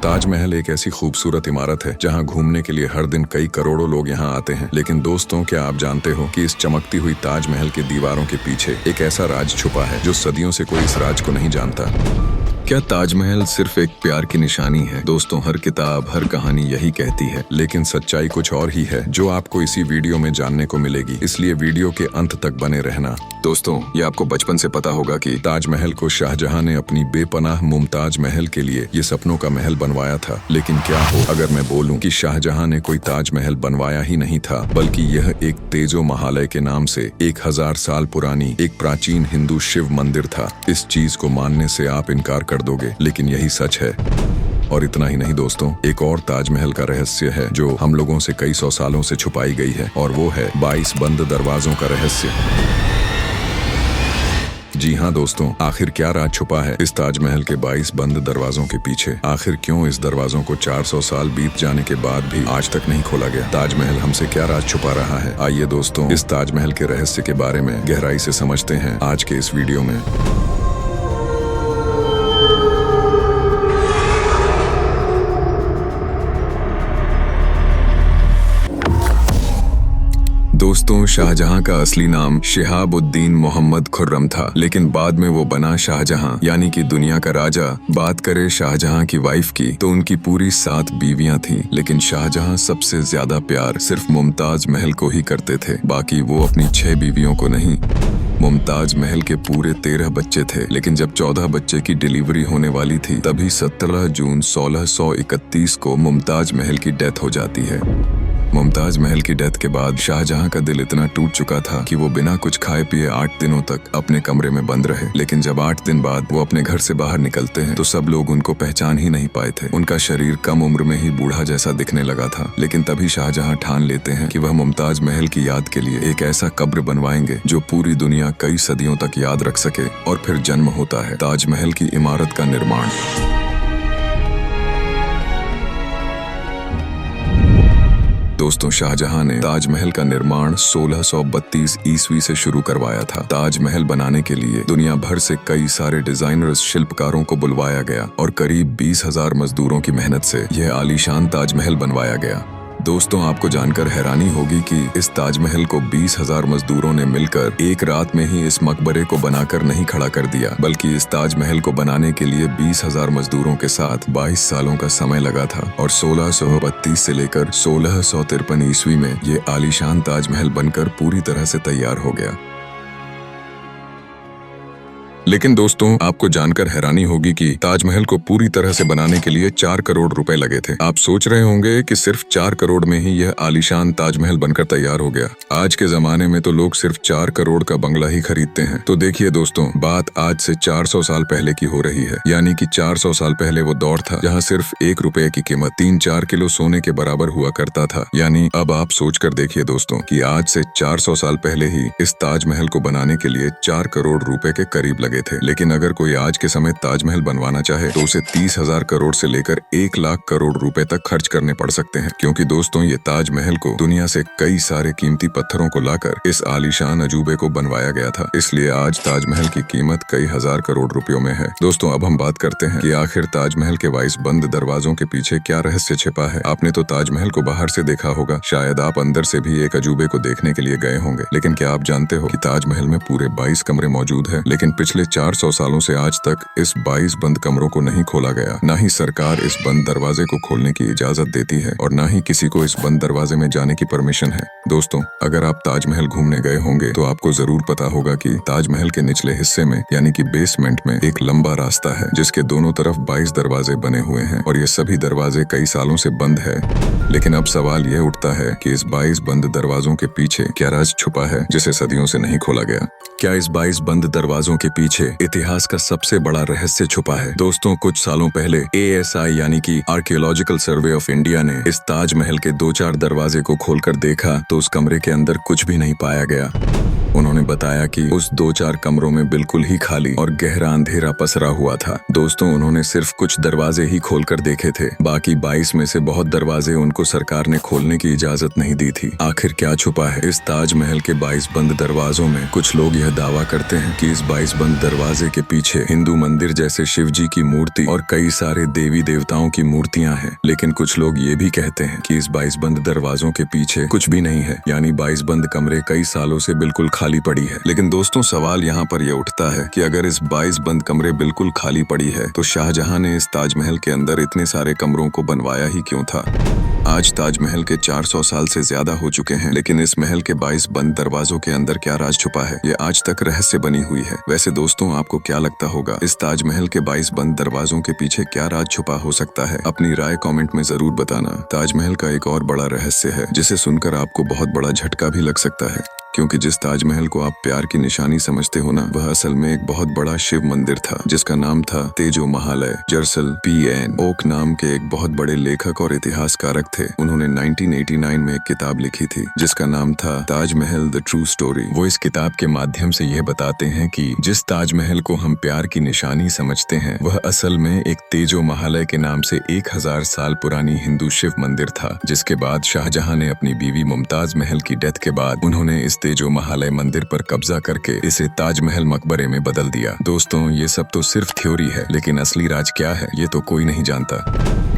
ताजमहल एक ऐसी खूबसूरत इमारत है जहां घूमने के लिए हर दिन कई करोड़ों लोग यहां आते हैं। लेकिन दोस्तों, क्या आप जानते हो कि इस चमकती हुई ताजमहल के दीवारों के पीछे एक ऐसा राज छुपा है जो सदियों से कोई इस राज को नहीं जानता। क्या ताजमहल सिर्फ एक प्यार की निशानी है? दोस्तों, हर किताब, हर कहानी यही कहती है, लेकिन सच्चाई कुछ और ही है जो आपको इसी वीडियो में जानने को मिलेगी। इसलिए वीडियो के अंत तक बने रहना। दोस्तों, ये आपको बचपन से पता होगा कि ताजमहल को शाहजहां ने अपनी बेपनाह मुमताज महल के लिए ये सपनों का महल बनवाया था। लेकिन क्या हो अगर मैं बोलूं कि शाहजहां ने कोई ताजमहल बनवाया ही नहीं था, बल्कि यह एक तेजो महालय के नाम से 1000 साल पुरानी एक प्राचीन हिंदू शिव मंदिर था। इस चीज को मानने से आप इनकार कर दोगे, लेकिन यही सच है। और इतना ही नहीं दोस्तों, एक और ताजमहल का रहस्य है जो हम लोगों से कई सौ सालों से छुपाई गई है, और वो है 22 बंद दरवाजों का रहस्य। जी हाँ दोस्तों, आखिर क्या राज छुपा है इस ताजमहल के 22 बंद दरवाजों के पीछे? आखिर क्यों इस दरवाजों को 400 साल बीत जाने के बाद भी आज तक नहीं खोला गया? ताजमहल हमसे क्या राज छुपा रहा है? आइए दोस्तों, इस ताजमहल के रहस्य के बारे में गहराई से समझते हैं आज के इस वीडियो में। दोस्तों, शाहजहां का असली नाम शिहाबुद्दीन मोहम्मद खुर्रम था, लेकिन बाद में वो बना शाहजहां, यानी कि दुनिया का राजा। बात करें शाहजहां की वाइफ की, तो उनकी पूरी 7 बीवियां थीं, लेकिन शाहजहां सबसे ज्यादा प्यार सिर्फ मुमताज महल को ही करते थे। बाकी वो अपनी 6 बीवियों को नहीं। मुमताज महल के पूरे 13 बच्चे थे, लेकिन जब 14 बच्चे की डिलीवरी होने वाली थी, तभी 17 जून 1631 को मुमताज महल की डेथ हो जाती है। मुमताज महल की डेथ के बाद शाहजहां का दिल इतना टूट चुका था कि वो बिना कुछ खाए पिए 8 दिनों तक अपने कमरे में बंद रहे। लेकिन जब 8 दिन बाद वो अपने घर से बाहर निकलते हैं तो सब लोग उनको पहचान ही नहीं पाए थे। उनका शरीर कम उम्र में ही बूढ़ा जैसा दिखने लगा था। लेकिन तभी शाहजहां ठान लेते हैं कि वह मुमताज महल की याद के लिए एक ऐसा कब्र बनवाएंगे जो पूरी दुनिया कई सदियों तक याद रख सके। और फिर जन्म होता है ताजमहल की इमारत का निर्माण। दोस्तों, शाहजहां ने ताजमहल का निर्माण 1632 ईस्वी से शुरू करवाया था। ताजमहल बनाने के लिए दुनिया भर से कई सारे डिजाइनर्स, शिल्पकारों को बुलवाया गया और करीब 20,000 मजदूरों की मेहनत से यह आलीशान ताजमहल बनवाया गया। दोस्तों, आपको जानकर हैरानी होगी कि इस ताजमहल को 20,000 मजदूरों ने मिलकर एक रात में ही इस मकबरे को बनाकर नहीं खड़ा कर दिया, बल्कि इस ताजमहल को बनाने के लिए 20,000 मजदूरों के साथ 22 सालों का समय लगा था। और 1632 से लेकर 1653 ईस्वी में ये आलीशान ताजमहल बनकर पूरी तरह से तैयार हो गया। लेकिन दोस्तों, आपको जानकर हैरानी होगी कि ताजमहल को पूरी तरह से बनाने के लिए 4 करोड़ रुपए लगे थे। आप सोच रहे होंगे कि सिर्फ 4 करोड़ में ही यह आलीशान ताजमहल बनकर तैयार हो गया। आज के जमाने में तो लोग सिर्फ 4 करोड़ का बंगला ही खरीदते हैं। तो देखिए दोस्तों, बात आज से 400 साल पहले की हो रही है। यानी कि 400 साल पहले वो दौर था जहाँ सिर्फ 1 रुपए की कीमत 3-4 किलो सोने के बराबर हुआ करता था। यानी अब आप सोच कर देखिए दोस्तों कि आज से 400 साल पहले ही इस ताजमहल को बनाने के लिए 4 करोड़ रुपए के करीब लगे थे। लेकिन अगर कोई आज के समय ताजमहल बनवाना चाहे तो उसे 30,000 करोड़ से लेकर 1 लाख करोड़ रुपए तक खर्च करने पड़ सकते हैं। क्योंकि दोस्तों, ये ताजमहल को दुनिया से कई सारे कीमती पत्थरों को लाकर इस आलीशान अजूबे को बनवाया गया था। इसलिए आज ताजमहल की कीमत कई हजार करोड़ रुपयों में है। दोस्तों, अब हम बात करते हैं कि आखिर ताजमहल के 22 बंद दरवाजों के पीछे क्या रहस्य छिपा है। आपने तो ताजमहल को बाहर से देखा होगा, शायद आप अंदर से भी एक अजूबे को देखने के लिए गए होंगे। लेकिन क्या आप जानते हो कि ताजमहल में पूरे 22 कमरे मौजूद है, लेकिन पिछले 400 सालों से आज तक इस 22 बंद कमरों को नहीं खोला गया। ना ही सरकार इस बंद दरवाजे को खोलने की इजाजत देती है और ना ही किसी को इस बंद दरवाजे में जाने की परमिशन है। दोस्तों, अगर आप ताजमहल घूमने गए होंगे तो आपको जरूर पता होगा कि ताजमहल के निचले हिस्से में, यानी कि बेसमेंट में, एक लंबा रास्ता है जिसके दोनों तरफ 22 दरवाजे बने हुए हैं और ये सभी दरवाजे कई सालों से बंद है। लेकिन अब सवाल यह उठता है कि इस 22 बंद दरवाजों के पीछे क्या राज छुपा है जिसे सदियों से नहीं खोला गया? क्या इस 22 बंद दरवाजों के पीछे इतिहास का सबसे बड़ा रहस्य छुपा है? दोस्तों, कुछ सालों पहले ASI यानी कि आर्कियोलॉजिकल सर्वे ऑफ इंडिया ने इस ताजमहल के 2-4 दरवाजे को खोलकर देखा तो उस कमरे के अंदर कुछ भी नहीं पाया गया। उन्होंने बताया कि उस 2-4 कमरों में बिल्कुल ही खाली और गहरा अंधेरा पसरा हुआ था। दोस्तों, उन्होंने सिर्फ कुछ दरवाजे ही खोलकर देखे थे। बाकी 22 में से बहुत दरवाजे उनको सरकार ने खोलने की इजाजत नहीं दी थी। आखिर क्या छुपा है इस ताजमहल के 22 बंद दरवाजों में? कुछ लोग यह दावा करते हैं कि इस 22 बंद दरवाजे के पीछे हिंदू मंदिर जैसे शिव जी की मूर्ति और कई सारे देवी देवताओं की मूर्तियां हैं। लेकिन कुछ लोग ये भी कहते हैं कि इस 22 बंद दरवाजों के पीछे कुछ भी नहीं है, यानी 22 बंद कमरे कई सालों से बिल्कुल खाली पड़ी है। लेकिन दोस्तों, सवाल यहाँ पर यह उठता है कि अगर इस 22 बंद कमरे बिल्कुल खाली पड़ी है तो शाहजहां ने इस ताजमहल के अंदर इतने सारे कमरों को बनवाया ही क्यों था? आज ताजमहल के 400 साल से ज्यादा हो चुके हैं, लेकिन इस महल के 22 बंद दरवाजों के अंदर क्या राज छुपा है, ये आज तक रहस्य बनी हुई है। वैसे दोस्तों, आपको क्या लगता होगा इस ताजमहल के 22 बंद दरवाजों के पीछे क्या राज छुपा हो सकता है? अपनी राय कमेंट में जरूर बताना। ताजमहल का एक और बड़ा रहस्य है जिसे सुनकर आपको बहुत बड़ा झटका भी लग सकता है, क्योंकि जिस ताजमहल को आप प्यार की निशानी समझते हो ना, वह असल में एक बहुत बड़ा शिव मंदिर था जिसका नाम था तेजो महालय। दरअसल P.N. ओक नाम के एक बहुत बड़े लेखक और इतिहासकारक थे। उन्होंने 1989 में एक किताब लिखी थी जिसका नाम था ताजमहल द ट्रू स्टोरी। वो इस किताब के माध्यम से यह बताते हैं कि जिस ताजमहल को हम प्यार की निशानी समझते हैं वह असल में एक तेजो महालय के नाम से 1000 साल पुरानी हिंदू शिव मंदिर था, जिसके बाद शाहजहां ने अपनी बीवी मुमताज महल की डेथ के बाद उन्होंने इस तेजो महालय मंदिर पर कब्जा करके इसे ताजमहल मकबरे में बदल दिया। दोस्तों, ये सब तो सिर्फ थ्योरी है, लेकिन असली राज क्या है ये तो कोई नहीं जानता।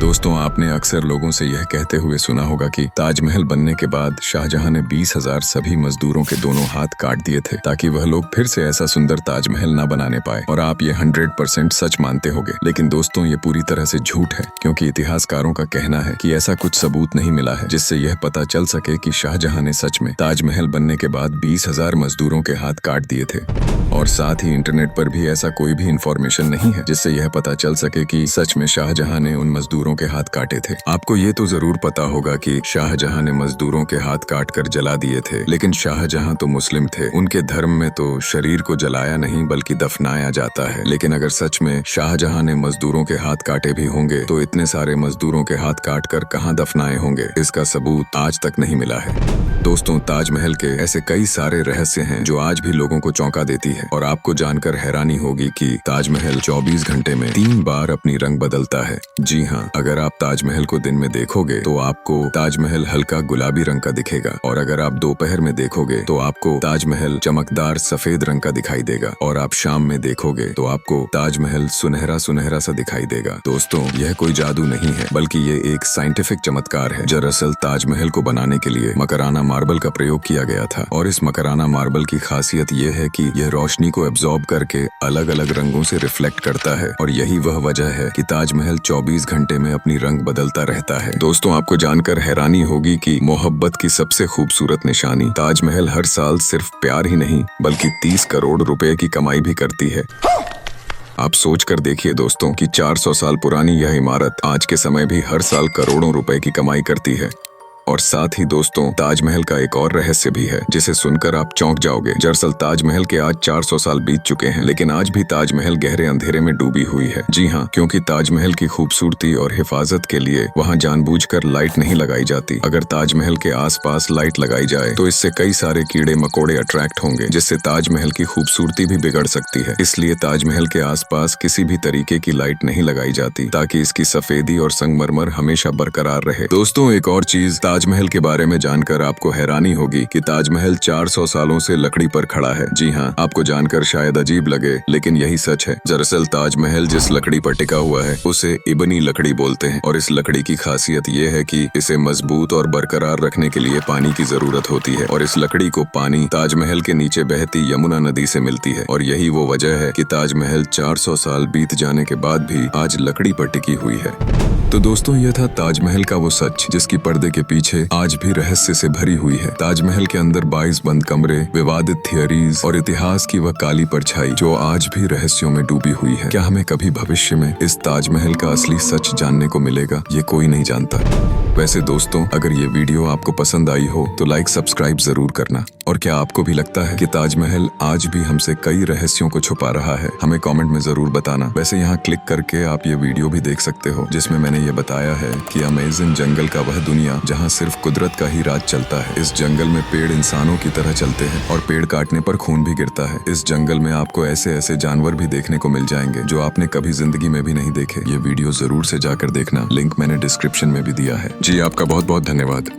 दोस्तों, आपने अक्सर लोगों से यह कहते हुए सुना होगा कि ताजमहल बनने के बाद शाहजहां ने 20,000 सभी मजदूरों के दोनों हाथ काट दिए थे ताकि वह लोग फिर से ऐसा सुंदर ताजमहल न बनाने पाए। और आप ये 100% सच मानते होंगे, लेकिन दोस्तों ये पूरी तरह से झूठ है, क्योंकि इतिहासकारों का कहना है कि ऐसा कुछ सबूत नहीं मिला है जिससे यह पता चल सके कि शाहजहां ने सच में ताजमहल बनने के बाद 20,000 मजदूरों के हाथ काट दिए थे। और साथ ही इंटरनेट पर भी ऐसा कोई भी इंफॉर्मेशन नहीं है जिससे यह पता चल सके कि सच में शाहजहां ने उन मजदूरों के हाथ काटे थे। आपको ये तो जरूर पता होगा कि शाहजहां ने मजदूरों के हाथ काट कर जला दिए थे, लेकिन शाहजहां तो मुस्लिम थे। उनके धर्म में तो शरीर को जलाया नहीं बल्कि दफनाया जाता है। लेकिन अगर सच में शाहजहां ने मजदूरों के हाथ काटे भी होंगे तो इतने सारे मजदूरों के हाथ काट कर कहाँ दफनाए होंगे, इसका सबूत आज तक नहीं मिला है। दोस्तों, ताजमहल के ऐसे कई सारे रहस्य हैं जो आज भी लोगों को चौंका देती है, और आपको जानकर हैरानी होगी कि ताजमहल 24 घंटे में 3 बार अपनी रंग बदलता है। जी हाँ, अगर आप ताजमहल को दिन में देखोगे तो आपको ताजमहल हल्का गुलाबी रंग का दिखेगा, और अगर आप दोपहर में देखोगे तो आपको ताजमहल चमकदार सफेद रंग का दिखाई देगा, और आप शाम में देखोगे तो आपको ताजमहल सुनहरा सुनहरा सा दिखाई देगा। दोस्तों, यह कोई जादू नहीं है बल्कि ये एक साइंटिफिक चमत्कार है। दरअसल ताजमहल को बनाने के लिए मकराना मार्बल का प्रयोग किया गया था, और इस मकराना मार्बल की खासियत यह है कि यह रोशनी को एब्जॉर्ब करके अलग अलग रंगों से रिफ्लेक्ट करता है, और यही वह वजह है कि ताजमहल 24 घंटे में अपनी रंग बदलता रहता है। दोस्तों, आपको जानकर हैरानी होगी कि मोहब्बत की सबसे खूबसूरत निशानी ताजमहल हर साल सिर्फ प्यार ही नहीं बल्कि 30 करोड़ रुपए की कमाई भी करती है। आप सोच कर देखिए दोस्तों कि 400 साल पुरानी यह इमारत आज के समय भी हर साल करोड़ों रुपए की कमाई करती है। और साथ ही दोस्तों, ताजमहल का एक और रहस्य भी है जिसे सुनकर आप चौंक जाओगे। दरअसल ताजमहल के आज 400 साल बीत चुके हैं, लेकिन आज भी ताजमहल गहरे अंधेरे में डूबी हुई है। जी हाँ, क्योंकि ताजमहल की खूबसूरती और हिफाजत के लिए वहाँ जानबूझकर लाइट नहीं लगाई जाती। अगर ताजमहल के आसपास लाइट लगाई जाए तो इससे कई सारे कीड़े मकोड़े अट्रैक्ट होंगे, जिससे ताजमहल की खूबसूरती भी बिगड़ सकती है। इसलिए ताजमहल के आसपास किसी भी तरीके की लाइट नहीं लगाई जाती ताकि इसकी सफेदी और संगमरमर हमेशा बरकरार रहे। दोस्तों, एक और चीज ताजमहल के बारे में जानकर आपको हैरानी होगी कि ताजमहल 400 सालों से लकड़ी पर खड़ा है। जी हाँ, आपको जानकर शायद अजीब लगे, लेकिन यही सच है। दरअसल ताजमहल जिस लकड़ी पर टिका हुआ है उसे इबनी लकड़ी बोलते हैं, और इस लकड़ी की खासियत ये है कि इसे मजबूत और बरकरार रखने के लिए पानी की जरूरत होती है, और इस लकड़ी को पानी ताजमहल के नीचे बहती यमुना नदी से मिलती है। और यही वो वजह है कि ताजमहल 400 साल बीत जाने के बाद भी आज लकड़ी पर टिकी हुई है। तो दोस्तों, यह था ताजमहल का वो सच जिसकी पर्दे के पीछे आज भी रहस्य से भरी हुई है। ताजमहल के अंदर 22 बंद कमरे, विवादित थियरीज और इतिहास की वह काली परछाई जो आज भी रहस्यों में डूबी हुई है। क्या हमें कभी भविष्य में इस ताजमहल का असली सच जानने को मिलेगा, ये कोई नहीं जानता। वैसे दोस्तों, अगर ये वीडियो आपको पसंद आई हो तो लाइक सब्सक्राइब जरूर करना। और क्या आपको भी लगता है कि ताजमहल आज भी हमसे कई रहस्यों को छुपा रहा है? हमें कमेंट में जरूर बताना। वैसे यहाँ क्लिक करके आप ये वीडियो भी देख सकते हो जिसमें मैंने ये बताया है कि अमेजिंग जंगल का वह दुनिया जहाँ सिर्फ कुदरत का ही राज चलता है। इस जंगल में पेड़ इंसानों की तरह चलते हैं और पेड़ काटने पर खून भी गिरता है। इस जंगल में आपको ऐसे ऐसे जानवर भी देखने को मिल जाएंगे जो आपने कभी जिंदगी में भी नहीं देखे। ये वीडियो जरूर से जाकर देखना, लिंक मैंने डिस्क्रिप्शन में भी दिया है। जी, आपका बहुत बहुत धन्यवाद।